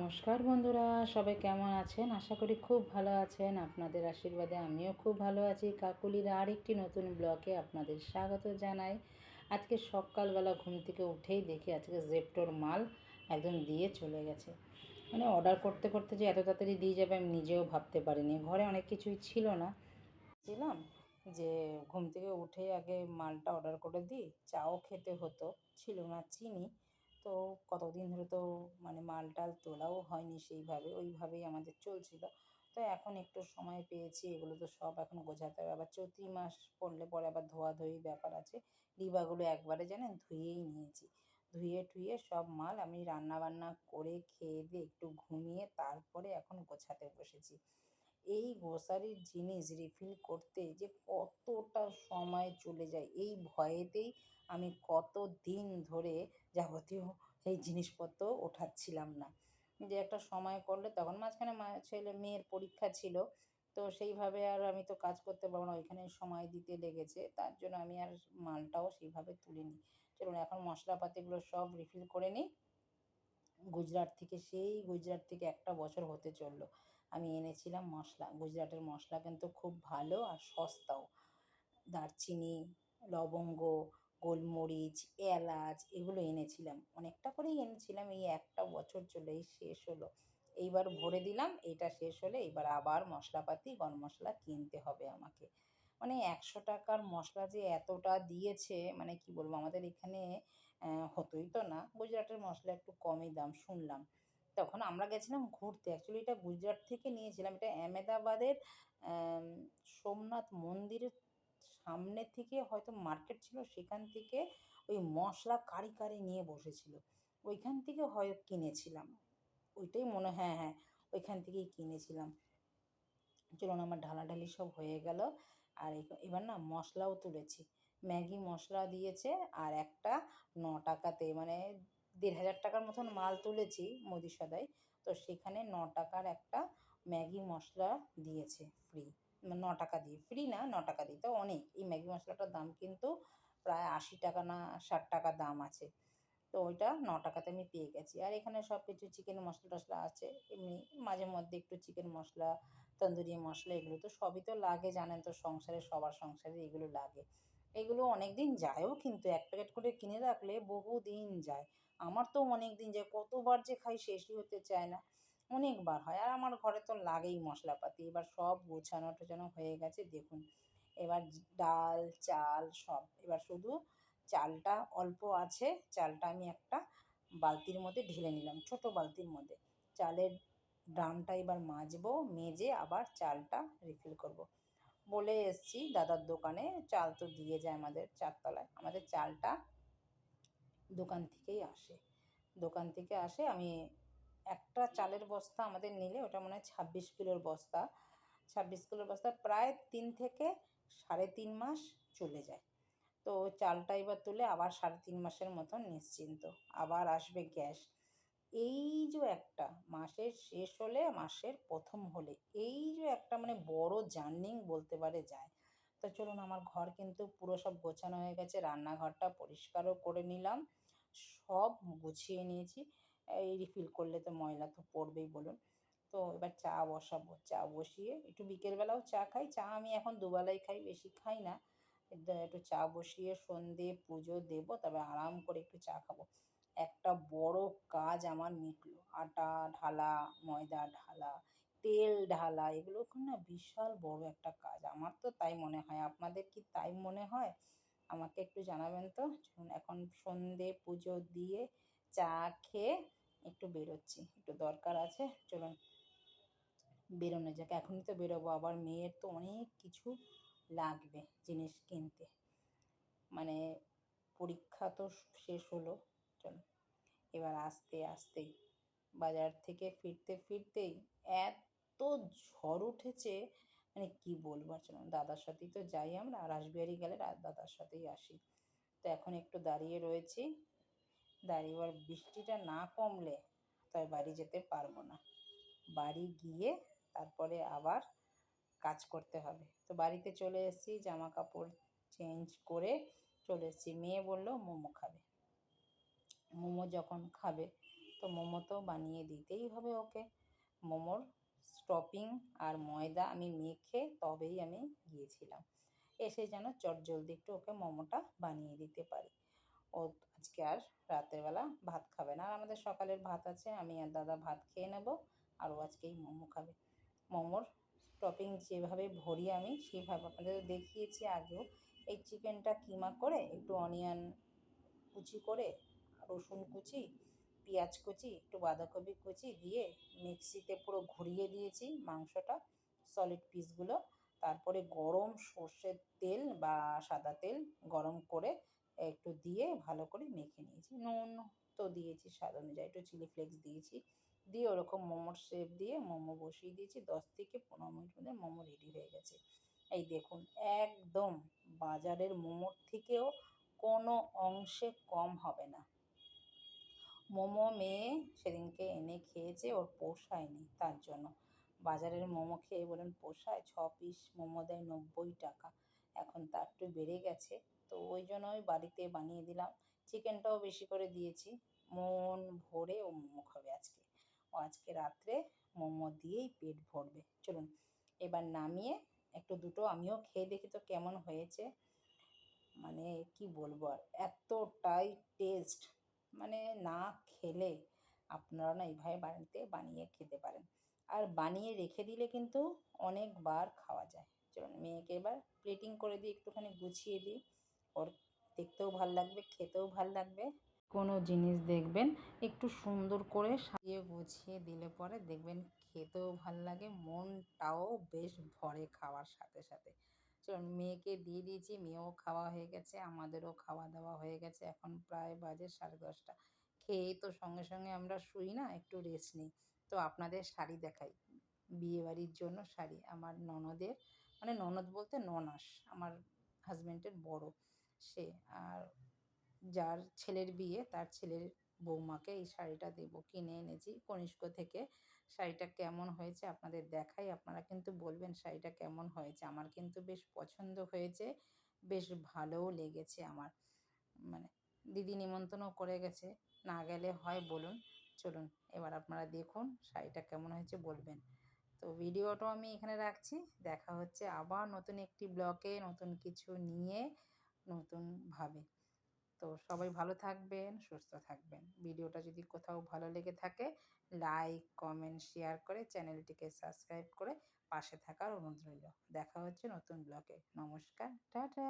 নমস্কার বন্ধুরা, সবাই কেমন আছেন? আশা করি খুব ভালো আছেন। আপনাদের আশীর্বাদে আমিও খুব ভালো আছি। কাকুলির আরেকটি নতুন ব্লগে আপনাদের স্বাগত জানাই। আজকে সকালবেলা ঘুম থেকে উঠেই দেখি আজকে জেপ্টোর মাল একদম দিয়ে চলে গেছে। মানে অর্ডার করতে করতে যে এত তাড়াতাড়ি দিয়ে যাবে আমি নিজেও ভাবতে পারিনি। ঘরে অনেক কিছুই ছিল না, ছিলাম যে ঘুম থেকে উঠে আগে মালটা অর্ডার করে দিই। চাও খেতে হতো, ছিল না চিনি। তো কতদিন ধরে তো মানে মাল টাল তোলাও হয়নি সেইভাবে, ওইভাবেই আমাদের চলছিল। তো এখন একটু সময় পেয়েছি, এগুলো তো সব এখন গোছাতে হবে। আবার চৈত্রি মাস পড়লে পরে আবার ধোয়াধুয়ি ব্যাপার আছে। ডিবাগুলো একবারে জানেন ধুয়েই নিয়েছি। ধুয়ে টুয়ে সব মাল আমি রান্না বান্না করে খেয়ে দিয়ে একটু ঘুমিয়ে তারপরে এখন গোছাতে বসেছি। এই গ্রোসারির জিনিস রিফিল করতে যে কতটা সময় চলে যায় এই ভয়েতেই আমি কত দিন ধরে যাবতীয় এই জিনিসপত্র ওঠাচ্ছিলাম না। যে একটা সময় করলে তখন মাঝখানে ছেলে মেয়ের পরীক্ষা ছিল, তো সেইভাবে আর আমি তো কাজ করতে পারবো না, ওইখানে সময় দিতে লেগেছে, তার জন্য আমি আর মালটাও সেইভাবে তুলিনি। চলুন এখন মশলাপাতিগুলো সব রিফিল করে নিই। গুজরাট থেকে একটা বছর হতে চললো আমি এনেছিলাম মশলা। গুজরাটের মশলা কিন্তু খুব ভালো আর সস্তাও। দারচিনি, লবঙ্গ, গোলমরিচ, এলাচ এগুলো এনেছিলাম, অনেকটা করেই এনেছিলাম। এই একটা বছর চলেই শেষ হলো। এইবার ভরে দিলাম, এইটা শেষ হলে এইবার আবার মশলাপাতি গরম মশলা কিনতে হবে আমাকে। মানে 100 টাকার মশলা যে এতটা দিয়েছে মানে কি বলবো, আমাদের এখানে হতোই তো না। গুজরাটের মশলা একটু কমই দাম শুনলাম। তখন আমরা গেছিলাম ঘুরতে, অ্যাকচুয়ালি এটা গুজরাট থেকে নিয়েছিলাম। এটা আহমেদাবাদের আম সোমনাথ মন্দিরের সামনে থেকে হয়তো মার্কেট ছিল, সেখান থেকে ওই মশলা কাঁড়ি কাঁড়ি নিয়ে বসেছিল। ওইখান থেকে হয় কিনেছিলাম। ওইটাই মনে, হ্যাঁ, হ্যাঁ, ওইখান থেকেই কিনেছিলাম। চলুন আমার ঢালাঢালি সব হয়ে গেল। আর এবার না মশলাও তুলেছি। ম্যাগি মশলা দিয়েছে আর একটা 9 টাকাতে, মানে 1500 টাকার মতন মাল তুলেছি মুদিসদাই। তো সেখানে 9 টাকার একটা ম্যাগি মশলা দিয়েছে ফ্রি। 9 টাকা দিয়ে, ফ্রি না, 9 টাকা দিয়ে, তো অনেক। এই ম্যাগি মশলাটার দাম কিন্তু প্রায় 80 টাকা না 60 টাকা দাম আছে। তো ওইটা 9 টাকাতে আমি পেয়ে গেছি। আর এখানে সব কিছু চিকেন মশলা টশলা আছে এমনি। মাঝে মধ্যে একটু চিকেন মশলা, তন্দুরি মশলা, এগুলো তো সবই তো লাগে, জানেন তো, সংসারে সবার সংসারে এগুলো লাগে। এগুলো অনেক দিন যায়ও, কিন্তু এক প্যাকেট করে কিনে রাখলে বহুদিন যায়। আমার তো অনেক দিন যায়, কতবার যে খাই শেষই হতে চায় না, অনেকবার হয়। আর আমার ঘরে তো লাগেই মশলাপাতি। এবার সব গোছানো টোছানো হয়ে গেছে দেখুন। এবার ডাল চাল সব, এবার শুধু চালটা অল্প আছে, চালটা আমি একটা বালতির মধ্যে ঢেলে নিলাম, ছোট বালতির মধ্যে। চালের ড্রামটা এবার মাজবো, মেজে আবার চালটা রিফিল করব। বলে এসছি দাদার দোকানে, চাল তো দিয়ে যায় আমাদের 4 তলায়। আমাদের চালটা দোকান থেকেই আসে, দোকান থেকে আসে। আমি একটা চালের বস্তা আমাদের নিলে ওটা মনে হয় 26 কিলোর বস্তা। 26 কিলোর বস্তা প্রায় 3 থেকে সাড়ে 3 মাস চলে যায়। তো চালটা এবার তুলে আবার 3.5 মাসের মতন নিশ্চিন্ত। আবার আসবে গ্যাস। এই যে একটা মাসের শেষ হলে, মাসের প্রথম হলে, এই যে একটা মানে বড় জার্নিং বলতে পারে যায়। তো চলুন আমার ঘর কিন্তু পুরো সব গোছানো হয়ে গেছে, রান্নাঘরটা পরিষ্কারও করে নিলাম, সব গুছিয়ে নিয়েছি। এই রিফিল করলে তো ময়লা তো পড়বেই বলুন। তো এবার চা বসাবো, চা বসিয়ে একটু বিকেলবেলাও চা খাই, চা আমি এখন দুবেলাই খাই, বেশি খাই না। একটু চা বসিয়ে সন্ধে পুজো দেবো, তবে আরাম করে একটু চা খাবো। একটা বড় কাজ আমার মিটলো। আটা ঢালা, ময়দা ঢালা, তেল ঢালা, এগুলো না বিশাল বড় একটা কাজ। আমার তো তাই মনে হয়, আপনাদের কি তাই মনে হয়? আমাকে একটু জানাবেন তো। চলুন এখন সন্ধে পুজো দিয়ে চা খেয়ে একটু বেরোচ্ছি, একটু দরকার আছে। চলুন বেরোনো যাক, এখনই তো বেরোবো, আবার মেয়ের তো অনেক কিছু লাগবে জিনিস কিনতে। মানে পরীক্ষা তো শেষ হলো, চলো এবার আস্তে আস্তেই বাজার থেকে ফিরতে ফিরতেই এত ঝড় উঠেছে, মানে কি বলবো। চলো দাদার সাথেই তো যাই আমরা, রাসবিহারী গেলে দাদার সাথেই আসি। তো এখন একটু দাঁড়িয়ে রয়েছি, দাঁড়িয়ে এবার বৃষ্টিটা না কমলে তবে বাড়ি যেতে পারবো না। বাড়ি গিয়ে তারপরে আবার কাজ করতে হবে। তো বাড়িতে চলে এসেছি, জামা কাপড় চেঞ্জ করে চলে এসেছি। মেয়ে বলল মোমো খাবে। মোমো যখন খাবে তো মোমো তো বানিয়ে দিতেই হবে ওকে। মোমোর স্টফিং আর ময়দা আমি মেখে তবেই আমি গিয়েছিলাম, এসে যেন চটজলদি একটু ওকে মোমোটা বানিয়ে দিতে পারি। ও আজকে আর রাতের বেলা ভাত খাবে না, আর আমাদের সকালের ভাত আছে, আমি আর দাদা ভাত খেয়ে নেব, আর ও আজকেই মোমো খাবে। মোমোর স্টফিং যেভাবে ভরি আমি সেইভাবে আপনাদের দেখিয়েছি আগেও। এই চিকেনটা কিমা করে একটু অনিয়ন কুচি করে, রসুন কুচি, পেঁয়াজ কুচি, একটু বাঁধাকপি কুচি দিয়ে মিক্সিতে পুরো ঘুরিয়ে দিয়েছি মাংসটা, সলিড পিসগুলো। তারপরে গরম সর্ষের তেল বা সাদা তেল গরম করে একটু দিয়ে ভালো করে মেখে নিয়েছি। নুন তো দিয়েছি স্বাদ অনুযায়ী, একটু চিলি ফ্লেক্স দিয়েছি, দিয়ে ওরকম মোমোর শেপ দিয়ে মোমো বসিয়ে দিয়েছি। 10 থেকে 15 মিনিট মধ্যে মোমো রেডি হয়ে গেছে। এই দেখুন, একদম বাজারের মোমোর থেকেও কোনো অংশে কম হবে না। মোমো মেয়ে সেদিনকে এনে খেয়েছে, ওর পোষায়নি, তার জন্য বাজারের মোমো খেয়ে বলেন পোষায়? 6 পিস মোমো দেয় 90 টাকা, এখন তার একটু বেড়ে গেছে। তো ওই জন্য ওই বাড়িতে বানিয়ে দিলাম, চিকেনটাও বেশি করে দিয়েছি। মন ভরে ও মোমো খাবে আজকে, ও আজকে রাত্রে মোমো দিয়েই পেট ভরবে। চলুন এবার নামিয়ে একটু দুটো আমিও খেয়ে দেখি তো কেমন হয়েছে। মানে কি বলবো আর, এতটাই টেস্ট, মানে না খেলে আপনারা না এইভাবে বাড়িতে বানিয়ে খেতে পারেন, আর বানিয়ে রেখে দিলে কিন্তু অনেকবার খাওয়া যায়। চলুন মেয়েকে এবার প্লেটিং করে দিই, একটুখানি গুছিয়ে দিই, ওর দেখতেও ভাল লাগবে, খেতেও ভাল লাগবে। কোনো জিনিস দেখবেন একটু সুন্দর করে সাজিয়ে গুছিয়ে দিলে পরে দেখবেন খেতেও ভাল লাগে, মনটাও বেশ ভরে খাওয়ার সাথে সাথে। চলুন মেয়েকে দিয়ে দিয়েছি, মেয়েও খাওয়া হয়ে গেছে, আমাদেরও খাওয়া দাওয়া হয়ে গেছে, এখন প্রায় বাজে 10:30। খেয়েই তো সঙ্গে সঙ্গে আমরা শুই না, একটু রেস্ট নিই। তো আপনাদের শাড়ি দেখাই, বিয়েবাড়ির জন্য শাড়ি আমার ননদের, মানে ননদ বলতে ননাস, আমার হাজব্যান্ডের বড় সে, আর যার ছেলের বিয়ে তার ছেলের বৌমাকে এই শাড়িটা দেবো, কিনে এনেছি কনিষ্ক থেকে। শাড়িটা কেমন হয়েছে আপনাদের দেখাই, আপনারা কিন্তু বলবেন শাড়িটা কেমন হয়েছে। আমার কিন্তু বেশ পছন্দ হয়েছে, বেশ ভালোও লেগেছে আমার। মানে দিদি নিমন্ত্রণও করে গেছে, না গেলে হয় বলুন? চলুন এবার আপনারা দেখুন শাড়িটা কেমন হয়েছে বলবেন। তো ভিডিওটাও আমি এখানে রাখছি, দেখা হচ্ছে আবার নতুন একটি ব্লগে নতুন কিছু নিয়ে, নতুনভাবে। তো সবাই ভালো থাকবেন, সুস্থ থাকবেন। ভিডিওটা যদি কোথাও ভালো লেগে থাকে লাইক, কমেন্ট, শেয়ার করে চ্যানেলটিকে সাবস্ক্রাইব করে পাশে থাকার অনুরোধ রইল। দেখা হচ্ছে নতুন ব্লগে। নমস্কার, টাটা।